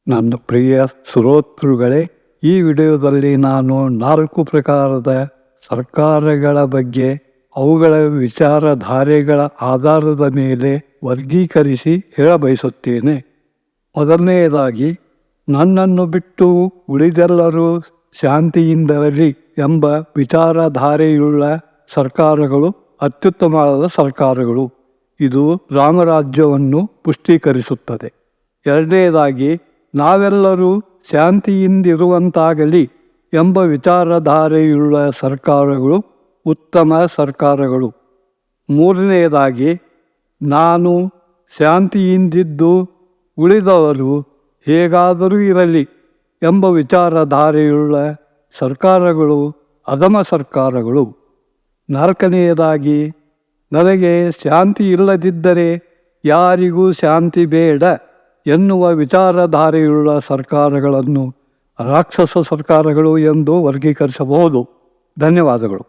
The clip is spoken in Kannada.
ನನ್ನ ಪ್ರಿಯ ಶ್ರೋತೃಗಳೇ, ಈ ವಿಡಿಯೋದಲ್ಲಿ ನಾನು 4 ಪ್ರಕಾರದ ಸರ್ಕಾರಗಳ ಬಗ್ಗೆ ಅವುಗಳ ವಿಚಾರಧಾರೆಗಳ ಆಧಾರದ ಮೇಲೆ ವರ್ಗೀಕರಿಸಿ ಹೇಳಬಯಸುತ್ತೇನೆ. ಮೊದಲನೆಯದಾಗಿ, ನನ್ನನ್ನು ಬಿಟ್ಟು ಉಳಿದೆಲ್ಲರೂ ಶಾಂತಿಯಿಂದಿರಲಿ ಎಂಬ ವಿಚಾರಧಾರೆಯುಳ್ಳ ಸರ್ಕಾರಗಳು ಅತ್ಯುತ್ತಮವಾದ ಸರ್ಕಾರಗಳು. ಇದು ರಾಮರಾಜ್ಯವನ್ನು ಪುಷ್ಟೀಕರಿಸುತ್ತದೆ. ಎರಡನೇದಾಗಿ, ನಾವೆಲ್ಲರೂ ಶಾಂತಿಯಿಂದಿರುವಂತಾಗಲಿ ಎಂಬ ವಿಚಾರಧಾರೆಯುಳ್ಳ ಸರ್ಕಾರಗಳು ಉತ್ತಮ ಸರ್ಕಾರಗಳು. ಮೂರನೆಯದಾಗಿ, ನಾನು ಶಾಂತಿಯಿಂದಿದ್ದು ಉಳಿದವರು ಹೇಗಾದರೂ ಇರಲಿ ಎಂಬ ವಿಚಾರಧಾರೆಯುಳ್ಳ ಸರ್ಕಾರಗಳು ಅಧಮ ಸರ್ಕಾರಗಳು. ನಾಲ್ಕನೆಯದಾಗಿ, ನನಗೆ ಶಾಂತಿ ಇಲ್ಲದಿದ್ದರೆ ಯಾರಿಗೂ ಶಾಂತಿ ಬೇಡ ಎನ್ನುವ ವಿಚಾರಧಾರೆಯುಳ್ಳ ಸರ್ಕಾರಗಳನ್ನು ರಾಕ್ಷಸ ಸರ್ಕಾರಗಳು ಎಂದು ವರ್ಗೀಕರಿಸಬಹುದು. ಧನ್ಯವಾದಗಳು.